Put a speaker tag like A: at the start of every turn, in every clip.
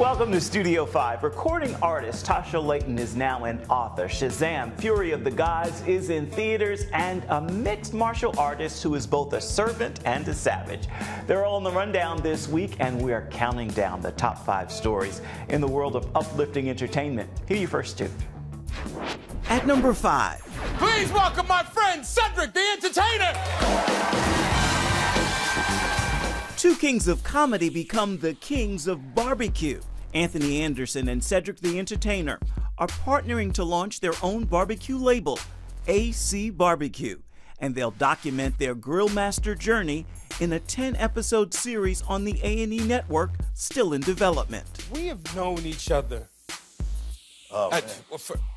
A: Welcome to Studio 5. Recording artist Tasha Layton is now an author. Shazam, Fury of the Gods is in theaters, and a mixed martial artist who is both a servant and a savage. They're all in the rundown this week, and we are counting down the top 5 stories in the world of uplifting entertainment. Here are your first 2.
B: At number 5.
C: Please welcome my friend Cedric the Entertainer.
B: 2 kings of comedy become the kings of barbecue. Anthony Anderson and Cedric the Entertainer are partnering to launch their own barbecue label, AC Barbecue, and they'll document their grill master journey in a 10-episode series on the A&E network, still in development.
C: We have known each other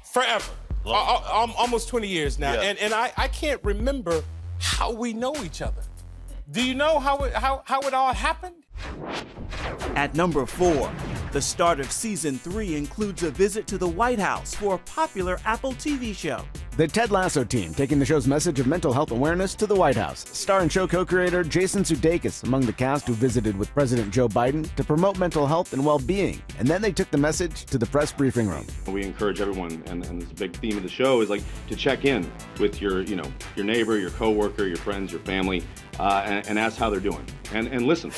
C: forever. Almost 20 years now,
D: Yeah.
C: and I can't remember how we know each other. Do you know how it all happened?
B: At number 4, the start of season 3 includes a visit to the White House for a popular Apple TV show.
E: The Ted Lasso team taking the show's message of mental health awareness to the White House. Star and show co-creator Jason Sudeikis among the cast who visited with President Joe Biden to promote mental health and well-being. And then they took the message to the press briefing room.
D: We encourage everyone, and this big theme of the show is like to check in with your neighbor, your coworker, your friends, your family, and ask how they're doing, and listen.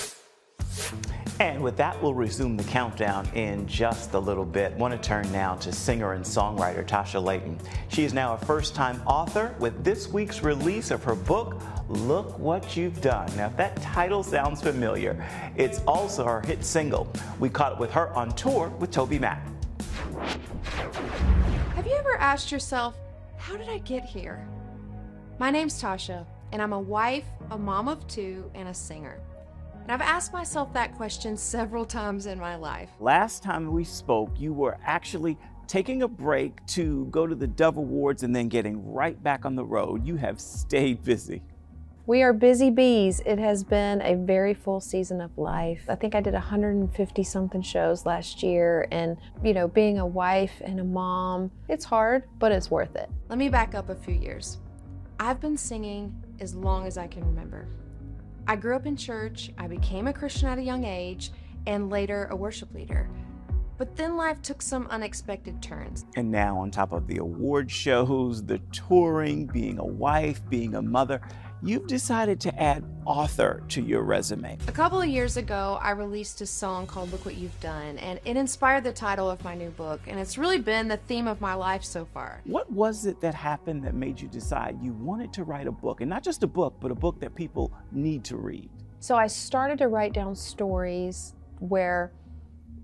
A: And with that, we'll resume the countdown in just a little bit. I want to turn now to singer and songwriter Tasha Layton. She is now a first-time author with this week's release of her book, Look What You've Done. Now, if that title sounds familiar, it's also her hit single. We caught up with her on tour with Toby Mac.
F: Have you ever asked yourself, how did I get here? My name's Tasha, and I'm a wife, a mom of 2, and a singer. And I've asked myself that question several times in my life.
A: Last time we spoke, you were actually taking a break to go to the Dove Awards and then getting right back on the road. You have stayed busy.
F: We are busy bees. It has been a very full season of life. I think I did 150-something shows last year, and being a wife and a mom, it's hard, but it's worth it. Let me back up a few years. I've been singing as long as I can remember. I grew up in church, I became a Christian at a young age, and later a worship leader. But then life took some unexpected turns.
A: And now, on top of the award shows, the touring, being a wife, being a mother, you've decided to add author to your resume.
F: A couple of years ago, I released a song called Look What You've Done, and it inspired the title of my new book, and it's really been the theme of my life so far.
A: What was it that happened that made you decide you wanted to write a book, and not just a book, but a book that people need to read?
F: So I started to write down stories where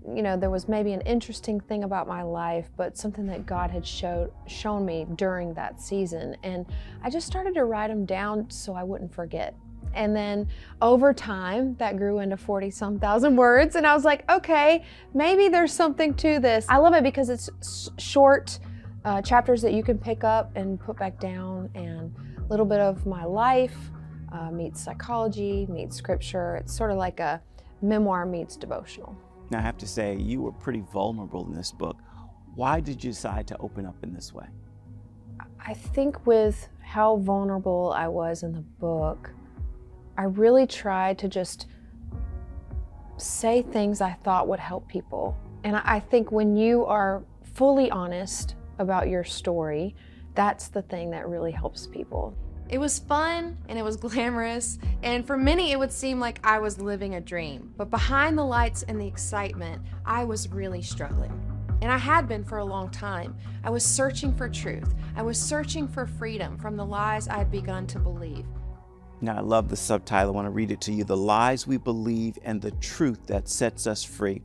F: there was maybe an interesting thing about my life, but something that God had shown me during that season. And I just started to write them down so I wouldn't forget. And then over time, that grew into 40-some thousand words. And I was like, okay, maybe there's something to this. I love it because it's short chapters that you can pick up and put back down, and a little bit of my life meets psychology, meets scripture. It's sort of like a memoir meets devotional.
A: Now, I have to say, you were pretty vulnerable in this book. Why did you decide to open up in this way?
F: I think with how vulnerable I was in the book, I really tried to just say things I thought would help people. And I think when you are fully honest about your story, that's the thing that really helps people. It was fun and it was glamorous, and for many it would seem like I was living a dream. But behind the lights and the excitement, I was really struggling. And I had been for a long time. I was searching for truth. I was searching for freedom from the lies I had begun to believe.
A: Now, I love the subtitle. I want to read it to you. The Lies We Believe and the Truth That Sets Us Free.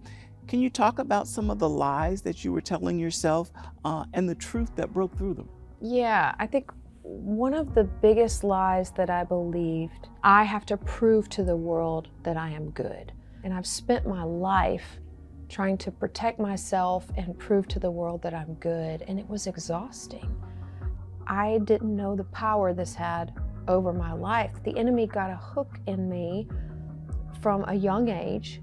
A: Can you talk about some of the lies that you were telling yourself and the truth that broke through them?
F: Yeah, I think one of the biggest lies that I believed, I have to prove to the world that I am good. And I've spent my life trying to protect myself and prove to the world that I'm good, and it was exhausting. I didn't know the power this had over my life. The enemy got a hook in me from a young age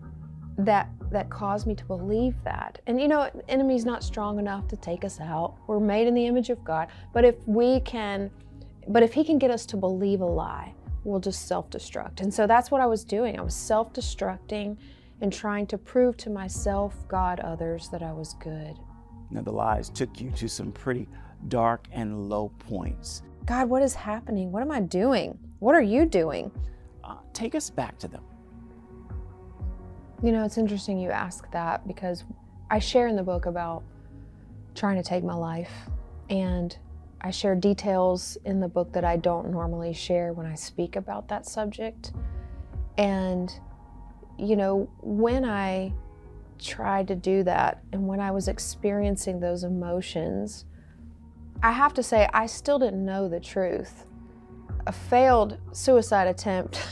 F: that caused me to believe that. And the enemy's not strong enough to take us out. We're made in the image of God. But if he can get us to believe a lie, we'll just self-destruct. And so that's what I was doing. I was self-destructing, and trying to prove to myself, God, others, that I was good.
B: Now, the lies took you to some pretty dark and low points.
F: God, what is happening? What am I doing? What are you doing?
B: Take us back to them.
F: You know, it's interesting you ask that, because I share in the book about trying to take my life, and I share details in the book that I don't normally share when I speak about that subject. And, you know, when I tried to do that and when I was experiencing those emotions, I have to say I still didn't know the truth. A failed suicide attempt,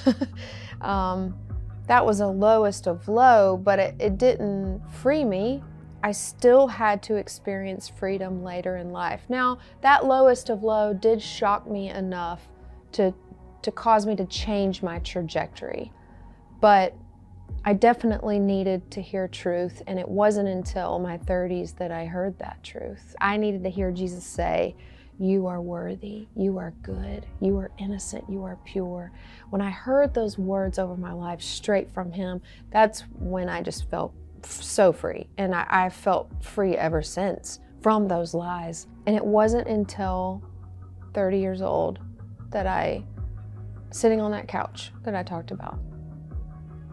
F: that was a lowest of low, but it didn't free me. I still had to experience freedom later in life. Now, that lowest of low did shock me enough to cause me to change my trajectory. But I definitely needed to hear truth, and it wasn't until my 30s that I heard that truth. I needed to hear Jesus say, "You are worthy, you are good, you are innocent, you are pure." When I heard those words over my life straight from him, that's when I just felt so free. And I felt free ever since from those lies. And it wasn't until 30 years old that sitting on that couch that I talked about,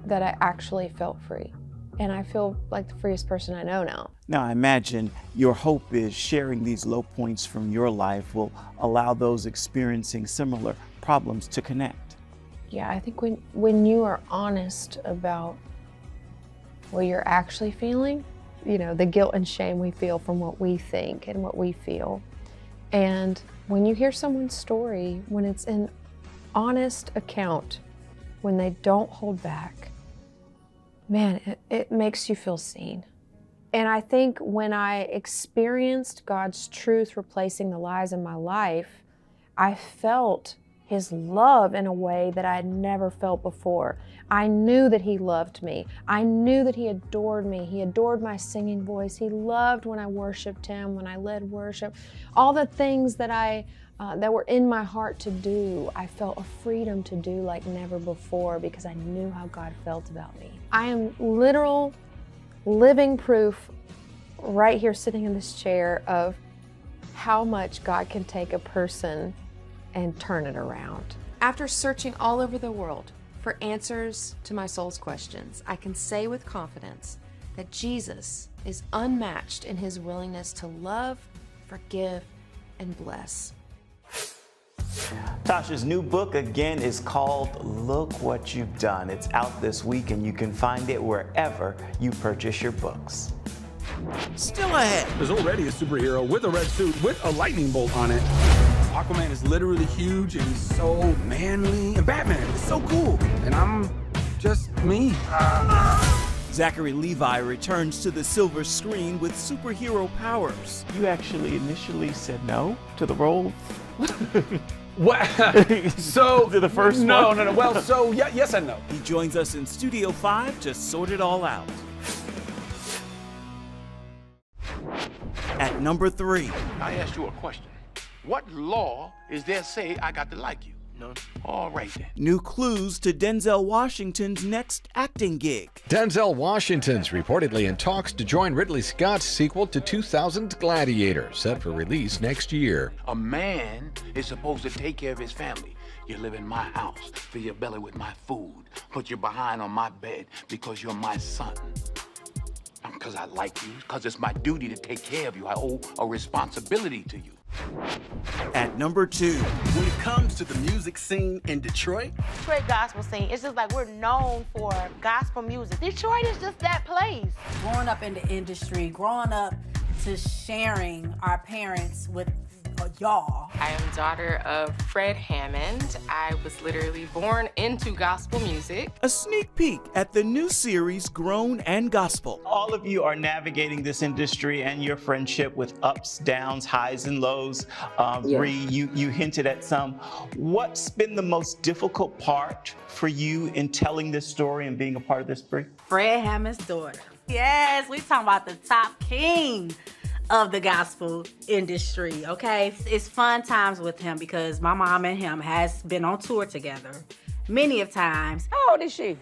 F: that I actually felt free. And I feel like the freest person I know now.
B: Now, I imagine your hope is sharing these low points from your life will allow those experiencing similar problems to connect.
F: Yeah, I think when you are honest about what you're actually feeling, you know, the guilt and shame we feel from what we think and what we feel. And when you hear someone's story, when it's an honest account, when they don't hold back, man, it makes you feel seen. And I think when I experienced God's truth replacing the lies in my life, I felt his love in a way that I had never felt before. I knew that he loved me. I knew that he adored me. He adored my singing voice. He loved when I worshiped him, when I led worship. All the things that that were in my heart to do, I felt a freedom to do like never before, because I knew how God felt about me. I am literal, living proof right here sitting in this chair of how much God can take a person and turn it around.
G: After searching all over the world for answers to my soul's questions, I can say with confidence that Jesus is unmatched in his willingness to love, forgive, and bless.
A: Tasha's new book, again, is called Look What You've Done. It's out this week, and you can find it wherever you purchase your books.
B: Still ahead.
H: There's already a superhero with a red suit with a lightning bolt on it. Aquaman is literally huge and he's so manly. And Batman is so cool. And I'm just me.
B: Zachary Levi returns to the silver screen with superhero powers.
A: You actually initially said no to the role?
H: What? So
A: the first one?
H: No. Well, so yes and no.
B: He joins us in Studio 5 to sort it all out. At number 3.
I: I asked you a question. What law is there say I got to like you? None. All right then.
B: New clues to Denzel Washington's next acting gig.
J: Denzel Washington's reportedly in talks to join Ridley Scott's sequel to 2000's Gladiator, set for release next year.
I: A man is supposed to take care of his family. You live in my house, fill your belly with my food, put your behind on my bed because you're my son. Because I like you, because it's my duty to take care of you. I owe a responsibility to you.
B: At number 2.
K: When it comes to the music scene in Detroit
L: gospel scene, it's just like we're known for gospel music. Detroit is just that place.
M: Growing up in the industry, growing up to sharing our parents with y'all.
N: I am daughter of Fred Hammond. I was literally born into gospel music.
B: A sneak peek at the new series Grown and Gospel.
A: All of you are navigating this industry and your friendship with ups, downs, highs, and lows. Bree, you hinted at some. What's been the most difficult part for you in telling this story and being a part of this, Bree?
M: Fred Hammond's daughter. Yes, we talking about the top king of the gospel industry, okay? It's fun times with him because my mom and him has been on tour together many of times.
L: How old is she?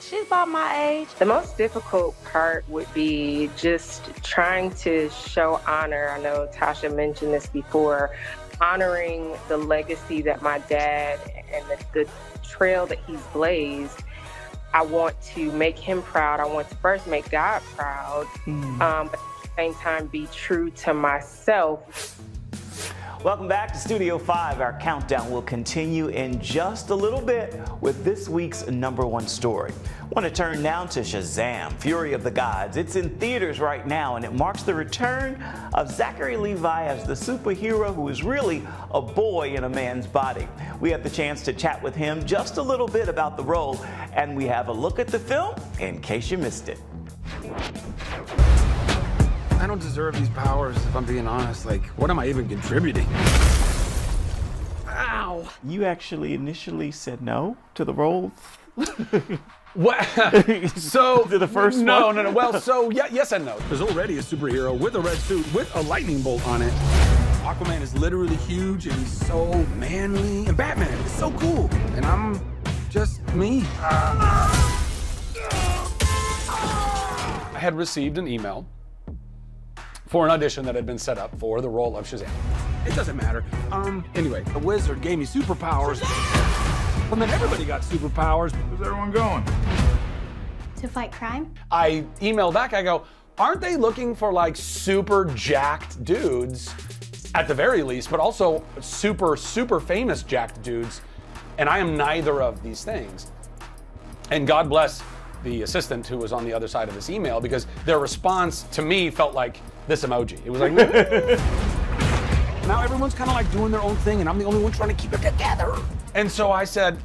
L: She's about my age.
O: The most difficult part would be just trying to show honor. I know Tasha mentioned this before, honoring the legacy that my dad and the trail that he's blazed. I want to make him proud. I want to first make God proud, but at the same time be true to myself.
A: Welcome back to Studio 5. Our countdown will continue in just a little bit with this week's #1 story. I want to turn now to Shazam, Fury of the Gods. It's in theaters right now, and it marks the return of Zachary Levi as the superhero who is really a boy in a man's body. We have the chance to chat with him just a little bit about the role, and we have a look at the film in case you missed it.
H: I don't deserve these powers, if I'm being honest. Like, what am I even contributing? Ow!
B: You actually initially said no to the role?
H: What? So
B: to the first one?
H: No. Well, so yeah, yes and no. There's already a superhero with a red suit with a lightning bolt on it. Aquaman is literally huge and he's so manly, and Batman is so cool, and I'm just me. I had received an email for an audition that had been set up for the role of Shazam. It doesn't matter. Anyway, the wizard gave me superpowers. And then everybody got superpowers. Where's everyone going?
P: To fight crime?
H: I emailed back, I go, aren't they looking for like super jacked dudes, at the very least, but also super famous jacked dudes? And I am neither of these things. And God bless the assistant who was on the other side of this email, because their response to me felt like this emoji. It was like, now everyone's kind of like doing their own thing and I'm the only one trying to keep it together. And so I said,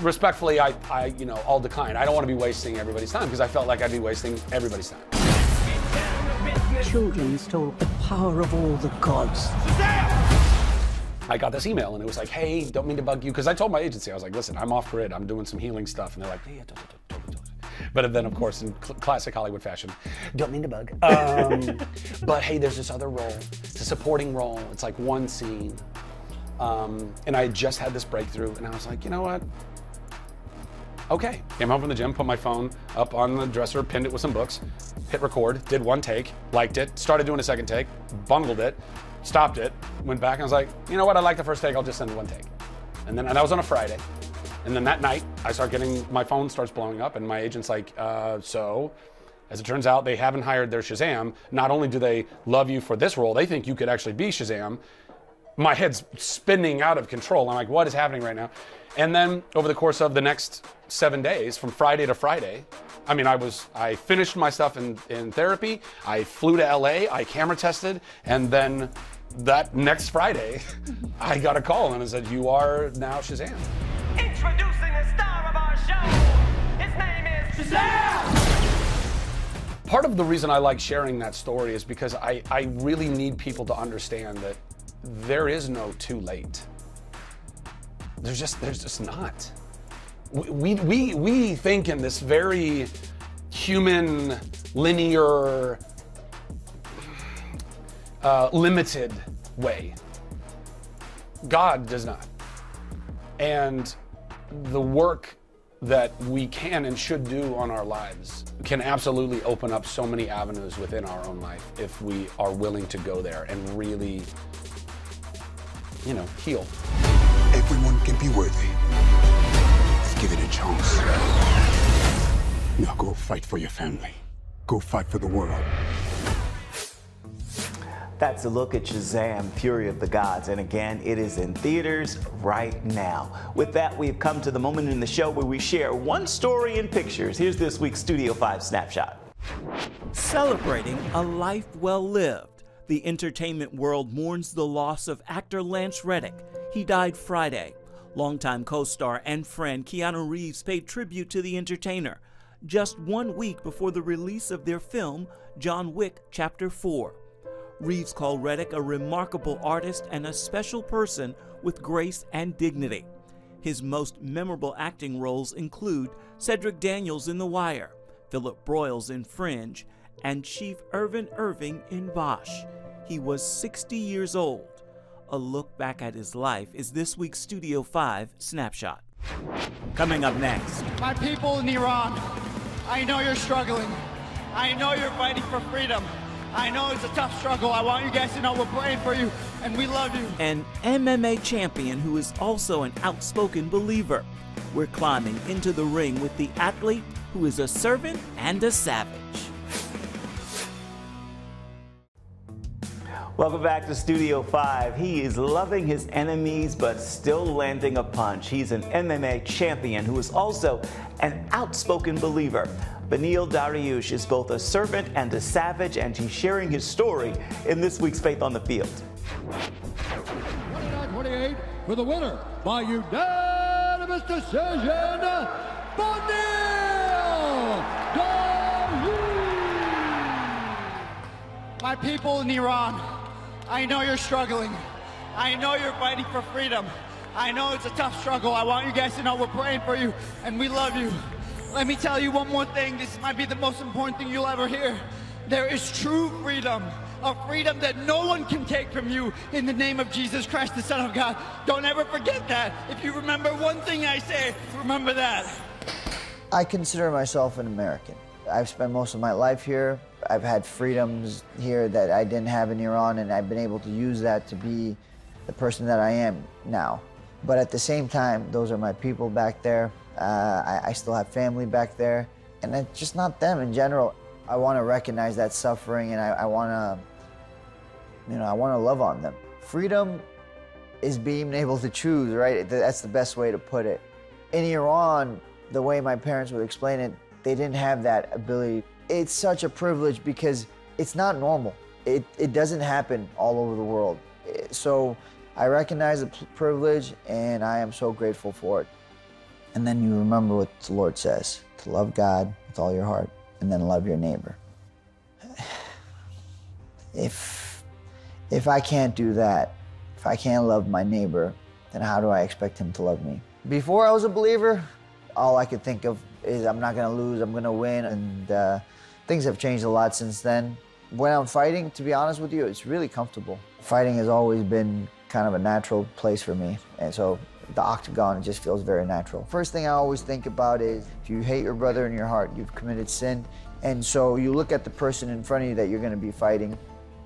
H: respectfully, I'll decline. I don't want to be wasting everybody's time, because I felt like I'd be wasting everybody's time.
Q: Children stole the power of all the gods.
H: I got this email and it was like, hey, don't mean to bug you. Because I told my agency, I was like, listen, I'm off grid. I'm doing some healing stuff. And they're like, yeah, don't. But then, of course, in classic Hollywood fashion, don't mean to bug. But hey, there's this other role. It's a supporting role. It's like one scene. And I just had this breakthrough and I was like, you know what? Okay. Came home from the gym, put my phone up on the dresser, pinned it with some books, hit record, did one take, liked it, started doing a second take, bungled it, stopped it, went back and I was like, you know what? I like the first take, I'll just send one take. And that was on a Friday. And then that night, my phone starts blowing up and my agent's like, so, as it turns out, they haven't hired their Shazam. Not only do they love you for this role, they think you could actually be Shazam. My head's spinning out of control. I'm like, what is happening right now? And then over the course of the next 7 days, from Friday to Friday, I finished my stuff in therapy, I flew to LA, I camera tested, and then that next Friday, I got a call and it said, you are now Shazam.
R: Introducing the star of our show. His name is Shazam!
H: Part of the reason I like sharing that story is because I really need people to understand that there is no too late. There's just not. We think in this very human, linear, limited way. God does not. And the work that we can and should do on our lives can absolutely open up so many avenues within our own life if we are willing to go there and really, heal.
I: Everyone can be worthy. Let's give it a chance. Now go fight for your family. Go fight for the world.
A: That's a look at Shazam, Fury of the Gods, and again, it is in theaters right now. With that, we've come to the moment in the show where we share one story in pictures. Here's this week's Studio 5 snapshot.
B: Celebrating a life well lived, the entertainment world mourns the loss of actor Lance Reddick. He died Friday. Longtime co-star and friend Keanu Reeves paid tribute to the entertainer just 1 week before the release of their film, John Wick Chapter 4. Reeves called Reddick a remarkable artist and a special person with grace and dignity. His most memorable acting roles include Cedric Daniels in The Wire, Philip Broyles in Fringe, and Chief Irvin Irving in Bosch. He was 60 years old. A look back at his life is this week's Studio 5 snapshot. Coming up next,
S: My people in Iran, I know you're struggling. I know you're fighting for freedom. I know it's a tough struggle. I want you guys to know we're praying for you and we love you.
B: An MMA champion who is also an outspoken believer. We're climbing into the ring with the athlete who is a servant and a savage.
A: Welcome back to Studio 5. He is loving his enemies but still landing a punch. He's an MMA champion who is also an outspoken believer. Beneil Dariush is both a servant and a savage, and he's sharing his story in this week's Faith on the Field.
T: 29-28 for the winner by unanimous decision, Beneil Dariush.
S: My people in Iran, I know you're struggling. I know you're fighting for freedom. I know it's a tough struggle. I want you guys to know we're praying for you and we love you. Let me tell you one more thing. This might be the most important thing you'll ever hear. There is true freedom, a freedom that no one can take from you in the name of Jesus Christ, the Son of God. Don't ever forget that. If you remember one thing I say, remember that.
U: I consider myself an American. I've spent most of my life here. I've had freedoms here that I didn't have in Iran, and I've been able to use that to be the person that I am now. But at the same time, those are my people back there. I still have family back there, and it's just not them in general. I want to recognize that suffering, and I want to, I want to love on them. Freedom is being able to choose, right? That's the best way to put it. In Iran, the way my parents would explain it, they didn't have that ability. It's such a privilege because it's not normal. It doesn't happen all over the world. So I recognize the privilege, and I am so grateful for it. And then you remember what the Lord says, to love God with all your heart, and then love your neighbor. If I can't do that, if I can't love my neighbor, then how do I expect him to love me? Before I was a believer, all I could think of is I'm not gonna lose, I'm gonna win, and things have changed a lot since then. When I'm fighting, to be honest with you, it's really comfortable. Fighting has always been kind of a natural place for me, and so the octagon, it just feels very natural. First thing I always think about is, if you hate your brother in your heart, you've committed sin. And so you look at the person in front of you that you're gonna be fighting,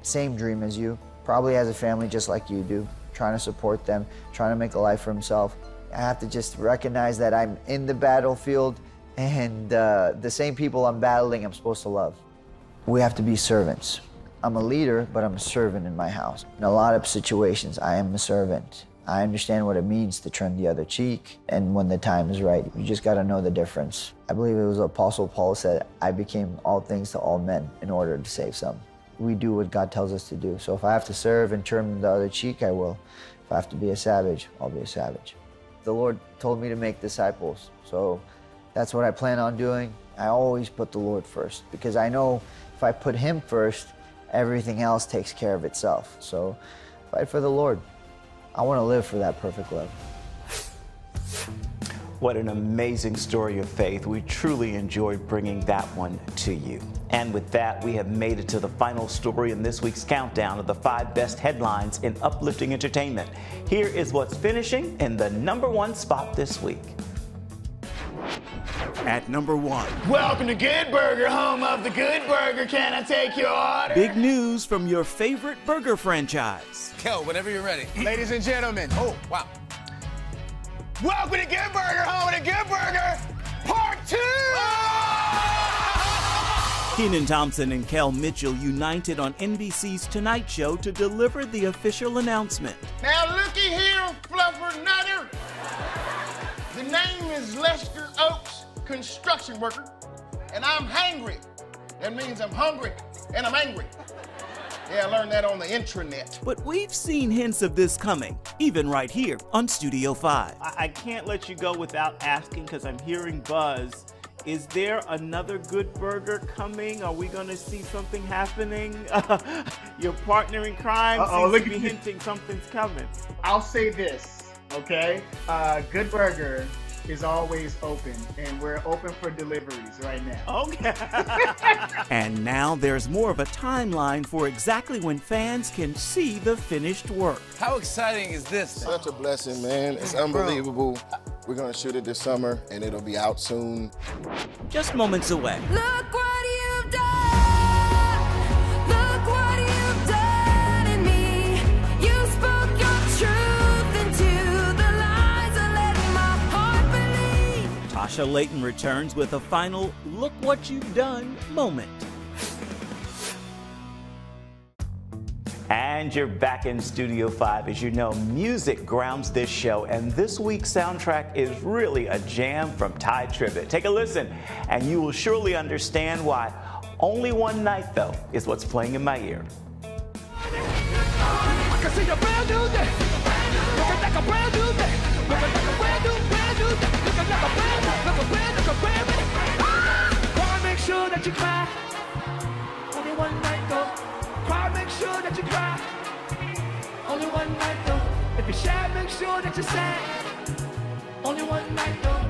U: same dream as you, probably has a family just like you do, trying to support them, trying to make a life for himself. I have to just recognize that I'm in the battlefield, and the same people I'm battling, I'm supposed to love. We have to be servants. I'm a leader, but I'm a servant in my house. In a lot of situations, I am a servant. I understand what it means to turn the other cheek, and when the time is right, you just got to know the difference. I believe it was Apostle Paul said, I became all things to all men in order to save some. We do what God tells us to do. So if I have to serve and turn the other cheek, I will. If I have to be a savage, I'll be a savage. The Lord told me to make disciples, so that's what I plan on doing. I always put the Lord first, because I know if I put Him first, everything else takes care of itself. So fight for the Lord. I want to live for that perfect love.
A: What an amazing story of faith. We truly enjoyed bringing that one to you. And with that, we have made it to the final story in this week's countdown of the 5 best headlines in uplifting entertainment. Here is what's finishing in the #1 spot this week.
B: At number 1.
V: Welcome to Good Burger, home of the Good Burger. Can I take your order?
B: Big news from your favorite burger franchise.
V: Go, whenever you're ready. Ladies and gentlemen. Oh, wow. Welcome to Good Burger, home of the Good Burger, Part 2!
B: Kenan Thompson and Kel Mitchell united on NBC's Tonight Show to deliver the official announcement.
V: Now looky here, fluffer nutter. The name is Lester Oaks, construction worker, and I'm hangry. That means I'm hungry and I'm angry. Yeah, I learned that on the intranet.
B: But we've seen hints of this coming, even right here on Studio 5.
A: I can't let you go without asking, because I'm hearing buzz. Is there another Good Burger coming? Are we going to see something happening? Your partner in crime seems to be hinting something's coming.
V: I'll say this, okay? Good Burger is always open, and we're open for deliveries right now.
A: Okay.
B: And now there's more of a timeline for exactly when fans can see the finished work.
V: How exciting is this?
W: Such a blessing, man. It's unbelievable.
V: We're gonna shoot it this summer, and it'll be out soon.
B: Just moments away.
C: Look what you've done. Look what you've done in me. You spoke your truth into the lies and let my heart believe.
B: Tasha Layton returns with a final "Look what you've done" moment.
A: And you're back in Studio 5. As you know, music grounds this show, and this week's soundtrack is really a jam from Ty Tribbett. Take a listen, and you will surely understand why. Only One Night, though, is what's playing in my ear.
C: I can see a brand new day. Looking like a brand new day. Looking like a brand new day. Looking like a brand new. Cry, make sure that you cry. Only one night, though. Cry, make sure that you cry. Only one night though. If you're sad, make sure that you're sad. Only one night though.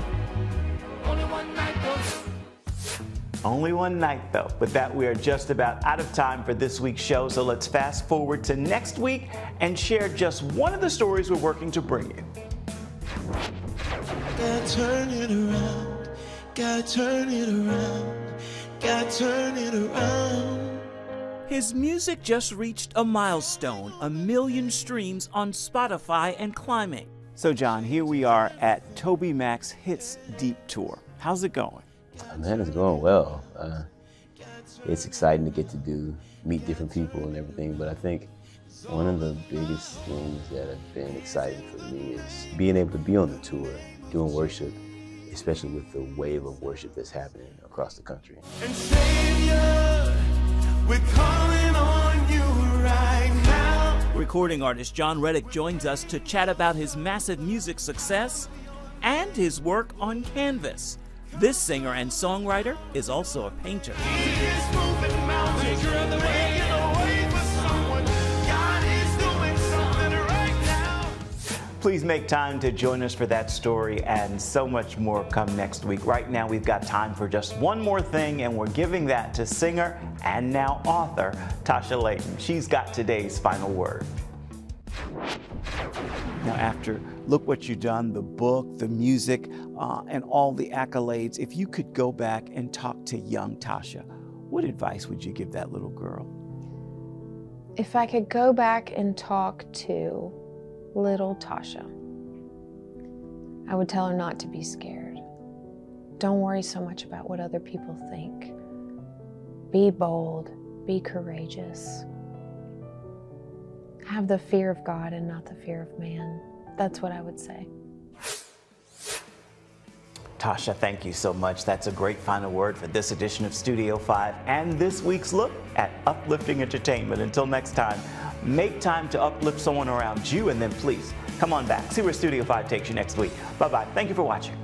C: Only one night though.
A: Only one night, though. With that, we are just about out of time for this week's show, so let's fast forward to next week and share just one of the stories we're working to bring you.
C: Gotta turn it around. Gotta turn it around. Gotta turn it around.
B: His music just reached a milestone, 1 million streams on Spotify and climbing. So John, here we are at Toby Mac's Hits Deep Tour. How's it going?
E: Man, it's going well. It's exciting to get to meet different people and everything, but I think one of the biggest things that have been exciting for me is being able to be on the tour, doing worship, especially with the wave of worship that's happening across the country.
C: And Savior, we're calling on you right now.
B: Recording artist John Reddick joins us to chat about his massive music success and his work on canvas. This singer and songwriter is also a painter.
C: He is moving mountains. You're the way for someone. God is doing something right now.
A: Please make time to join us for that story and so much more come next week. Right now, we've got time for just one more thing, and we're giving that to singer and now author Tasha Layton. She's got today's final word.
B: Now, after Look What You've Done, the book, the music, and all the accolades, if you could go back and talk to young Tasha, what advice would you give that little girl?
F: If I could go back and talk to little Tasha, I would tell her not to be scared. Don't worry so much about what other people think. Be bold, be courageous. Have the fear of God and not the fear of man. That's what I would say.
A: Tasha, thank you so much. That's a great final word for this edition of Studio 5 and this week's look at uplifting entertainment. Until next time, make time to uplift someone around you, and then please come on back. See where Studio 5 takes you next week. Bye-bye. Thank you for watching.